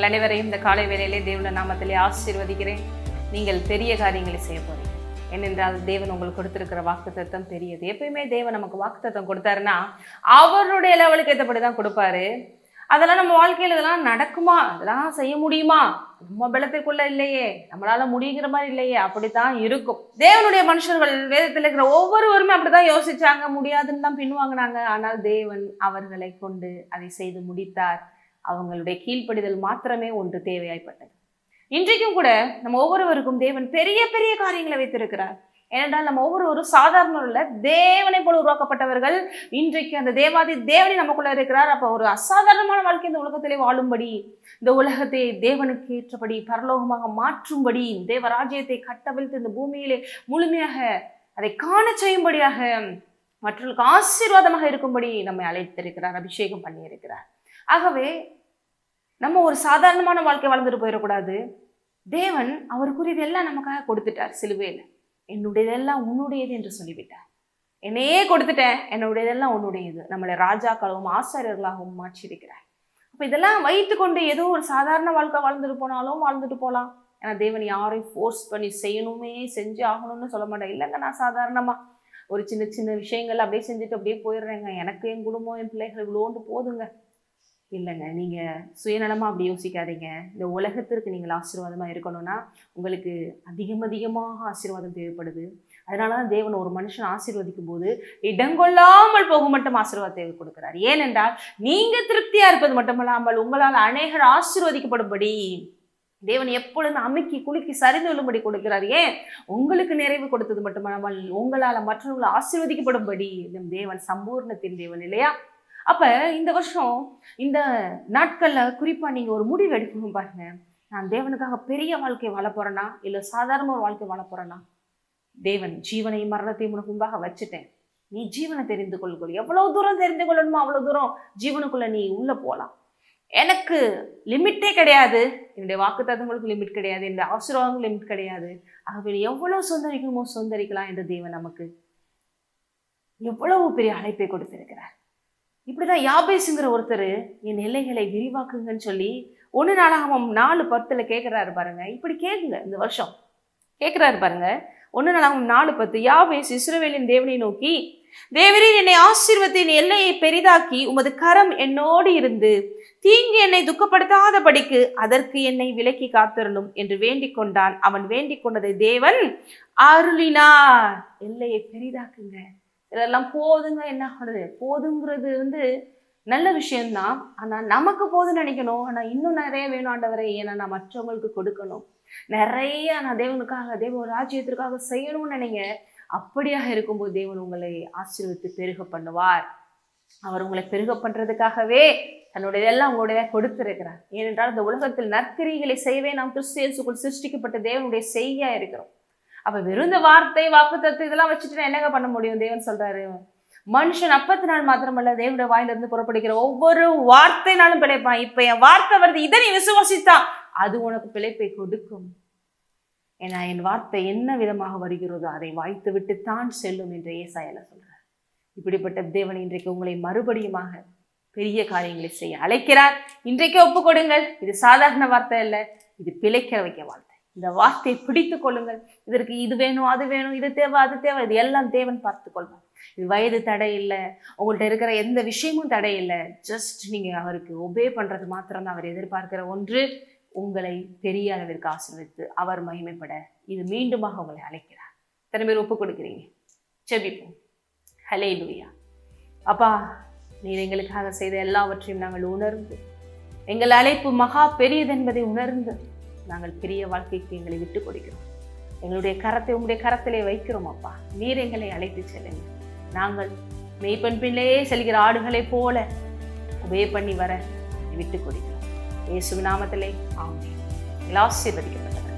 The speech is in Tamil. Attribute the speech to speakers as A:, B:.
A: அனைவரையும் இந்த காலை வேளையிலே தேவனுடைய நாமத்திலே ஆசீர்வதிக்கிறேன். நீங்கள் பெரிய காரியங்களை செய்ய போறீங்க. ஏனென்றால் தேவன் உங்களுக்கு கொடுத்திருக்கிற வாக்குத்தத்தம் பெரியது. எப்பயுமே தேவன் நமக்கு வாக்குத்தத்தம் கொடுத்தாருன்னா அவருடைய லெவலுக்கு ஏற்றபடி தான் கொடுப்பாரு. அதெல்லாம் நம்ம வாழ்க்கையில் இதெல்லாம் நடக்குமா, அதெல்லாம் செய்ய முடியுமா, நம்ம பலத்திற்குள்ள இல்லையே, நம்மளால முடிகிற மாதிரி இல்லையே, அப்படித்தான் இருக்கும். தேவனுடைய மனுஷர்கள் வேதத்தில் இருக்கிற ஒவ்வொருவருமே அப்படிதான் யோசிச்சாங்க, முடியாதுன்னு தான் பின்வாங்கினாங்க. ஆனால் தேவன் அவர்களை கொண்டு அதை செய்து முடித்தார். அவங்களுடைய கீழ்ப்படிதல் மாத்திரமே ஒன்று தேவையாய்ப்பட்டது. இன்றைக்கும் கூட நம்ம ஒவ்வொருவருக்கும் தேவன் பெரிய பெரிய காரியங்களை வைத்திருக்கிறார். ஏனென்றால் நம்ம ஒவ்வொருவரும் சாதாரண உள்ள தேவனை போல உருவாக்கப்பட்டவர்கள். இன்றைக்கு அந்த தேவாதி தேவனை நமக்குள்ள இருக்கிறார். அப்போ ஒரு அசாதாரணமான வாழ்க்கை இந்த உலகத்திலே வாழும்படி, இந்த உலகத்தை தேவனுக்கு ஏற்றபடி பரலோகமாக மாற்றும்படி, தேவராஜ்யத்தை கட்டவிழ்த்து இந்த பூமியிலே முழுமையாக அதை காண செய்யும்படியாக, மற்றவர்களுக்கு ஆசீர்வாதமாக இருக்கும்படி நம்மை அழைத்திருக்கிறார், அபிஷேகம் பண்ணி இருக்கிறார். ஆகவே நம்ம ஒரு சாதாரணமான வாழ்க்கை வாழ்ந்துட்டு போயிடக்கூடாது. தேவன் அவருக்குரியது எல்லாம் நமக்காக கொடுத்துட்டார். சிலுவையில் என்னுடையதெல்லாம் உன்னுடையது என்று சொல்லிவிட்டார். என்னையே கொடுத்துட்டேன், என்னுடையதெல்லாம் உன்னுடையது. நம்மளை ராஜாக்களாகவும் ஆசாரியர்களாகவும் மாற்றியிருக்கிறார். அப்போ இதெல்லாம் வைத்து கொண்டு ஏதோ ஒரு சாதாரண வாழ்க்கை வாழ்ந்துட்டு போனாலும் வாழ்ந்துட்டு போகலாம். ஏன்னா தேவன் யாரையும் ஃபோர்ஸ் பண்ணி செய்யணுமே செஞ்சு ஆகணும்னு சொல்ல மாட்டேன். இல்லைங்க, நான் சாதாரணமாக ஒரு சின்ன சின்ன விஷயங்கள் அப்படியே செஞ்சுட்டு அப்படியே போயிடுறேங்க, எனக்கு என் குடும்பம் என் பிள்ளைகள் இவ்வளோண்டு போதுங்க. இல்லைங்க, நீங்கள் சுயநலமாக அப்படி யோசிக்காதீங்க. இந்த உலகத்திற்கு நீங்கள் ஆசீர்வாதமாக இருக்கணும்னா உங்களுக்கு அதிகமாக ஆசீர்வாதம் தேவைப்படுது. அதனால தான் தேவன் ஒரு மனுஷன் ஆசீர்வதிக்கும் போது இடங்கொள்ளாமல் போக மட்டும் ஆசீர்வாதத்தை கொடுக்குறார். ஏனென்றால் நீங்கள் திருப்தியாக இருப்பது மட்டுமல்லாமல் உங்களால் அநேகர் ஆசீர்வதிக்கப்படும்படி தேவன் எப்பொழுதும் அமுக்கி குலுக்கி சரிந்து விழும்படி கொடுக்கிறார். ஏன்? உங்களுக்கு நிறைவு கொடுத்தது மட்டுமல்லாமல் உங்களால் மற்றவர்கள் ஆசீர்வதிக்கப்படும்படி தேவன் சம்பூர்ணத்தின் தேவன் இல்லையா? அப்போ இந்த வருஷம் இந்த நாட்களில் குறிப்பாக நீங்கள் ஒரு முடிவு எடுக்கணும் பாருங்க. நான் தேவனுக்காக பெரிய வாழ்க்கை வாழ போகிறேன்னா இல்லை சாதாரண ஒரு வாழ்க்கை வாழ போகிறேன்னா? தேவன் ஜீவனையும் மரணத்தையும் உனக்கு முன்பாக வச்சுட்டேன், நீ ஜீவனை தெரிந்து கொள்ளுங்கள். எவ்வளோ தூரம் தெரிந்து கொள்ளணுமோ அவ்வளோ தூரம் ஜீவனுக்குள்ளே நீ உள்ளே போகலாம். எனக்கு லிமிட்டே கிடையாது, என்னுடைய வாக்குத்தத்தங்களுக்கு லிமிட் கிடையாது, என்னுடைய ஆசீர்வாதங்களுக்கு லிமிட் கிடையாது. ஆகவே நீ எவ்வளோ சொந்தரிக்கணுமோ சொந்தரிக்கலாம் என்று தேவன் நமக்கு எவ்வளவு பெரிய அழைப்பை கொடுத்திருக்கிறார். இப்படிதான் யாபேசுங்கிற ஒருத்தர் என் எல்லைகளை விரிவாக்குங்கன்னு சொல்லி 1 நாளாகமம் 4:10 கேட்குறாரு பாருங்க. இப்படி கேட்குங்க, இந்த வருஷம் கேட்குறாரு பாருங்க. 1 நாளாகமம் 4:10 யாபேஸ் இஸ்ரவேலின் தேவனை நோக்கி, தேவரீர் என்னை ஆசீர்வதித்து என் எல்லையை பெரிதாக்கி உமது கரம் என்னோடு இருந்து தீங்கு என்னை துக்கப்படுத்தாதபடிக்கு அதற்கு என்னை விலக்கி காத்திரணும் என்று வேண்டிக் கொண்டான். அவன் வேண்டிக் கொண்டதை தேவன் அருளினார். எல்லையை பெரிதாக்குங்க, இதெல்லாம் போதுங்க. என்ன ஆகுது? போதுங்கிறது நல்ல விஷயம்தான். ஆனால் நமக்கு போதுன்னு நினைக்கணும். ஆனால் இன்னும் நிறைய வேணும் ஆண்டவரே, ஏன்னா நான் மற்றவங்களுக்கு கொடுக்கணும், நிறைய நான் தேவனுக்காக தேவ ராஜ்யத்திற்காக செய்யணும்னு நினைங்க. அப்படியாக இருக்கும்போது தேவன் உங்களை ஆசீர்வதித்து பெருக பண்ணுவார். அவர் உங்களை பெருக பண்ணுறதுக்காகவே தன்னுடையதெல்லாம் உங்களுடைய கொடுத்திருக்கிறார். ஏனென்றால் இந்த உலகத்தில் நற்கிரிகளை செய்யவே நாம் கிறிஸ்து இயேசுக்குள் சிருஷ்டிக்கப்பட்ட தேவனுடைய செய்யா இருக்கிறோம். அப்ப வெறும் இந்த வார்த்தை வாக்குத்தத்தம் இதெல்லாம் வச்சுட்டு என்னங்க பண்ண முடியும்? தேவன் சொல்றாரு, மனுஷன் அப்பத்தினால் மாத்திரமல்ல தேவனுடைய வாயிலிருந்து புறப்படுகிற ஒவ்வொரு வார்த்தைனாலும் பிழைப்பான். இப்ப என் வார்த்தை வருது, இதை நீ விசுவாசித்தா அது உனக்கு பிழைப்பை கொடுக்கும். ஏன்னா என் வார்த்தை என்ன விதமாக வருகிறதோ அதை வாய்த்து விட்டு தான் செல்லும் என்று ஏசாயால சொல்றார். இப்படிப்பட்ட தேவன் இன்றைக்கு உங்களை மறுபடியுமாக பெரிய காரியங்களை செய்ய அழைக்கிறார். இன்றைக்கே ஒப்பு கொடுங்கள். இது சாதாரண வார்த்தை இல்லை, இது பிழைக்க வைக்க வார்த்தை. இந்த வார்த்தையை பிடித்து கொள்ளுங்கள். இதற்கு இது வேணும், அது வேணும், இது தேவை, அது தேவை, இது எல்லாம் தேவன் பார்த்து கொள்வார். இது வயது தடை இல்லை, உங்கள்கிட்ட இருக்கிற எந்த விஷயமும் தடை இல்லை. ஜஸ்ட் நீங்கள் அவருக்கு ஒபே பண்ணுறது மாத்திரம்தான் அவர் எதிர்பார்க்கிற ஒன்று. உங்களை பெரிய அளவிற்கு ஆசீர்வதித்து அவர் மகிமைப்பட இது மீண்டுமாக உங்களை அழைக்கிறார். எத்தனை பேர் ஒப்பு கொடுக்குறீங்க? ஜெபிப்போம். ஹல்லேலூயா. அப்பா, நீர் எங்களுக்காக செய்த எல்லாவற்றையும் நாங்கள் உணர்ந்து, எங்கள் அழைப்பு மகா பெரியது என்பதை உணர்ந்து நாங்கள் பெரிய வாழ்க்கைக்கு எங்களை விட்டு கொடுக்கிறோம். எங்களுடைய கரத்தை உங்களுடைய கரத்திலே வைக்கிறோம். அப்பா, நீர் எங்களை அழைத்து செல்லுங்க. நாங்கள் மெய்ப்பெண் பிள்ளையே செல்கிற ஆடுகளை போல உபே பண்ணி வர விட்டு கொடுக்கிறோம். இயேசு நாமத்திலே ஆமென். ஆசீர்வதிக்கப்பட்டது.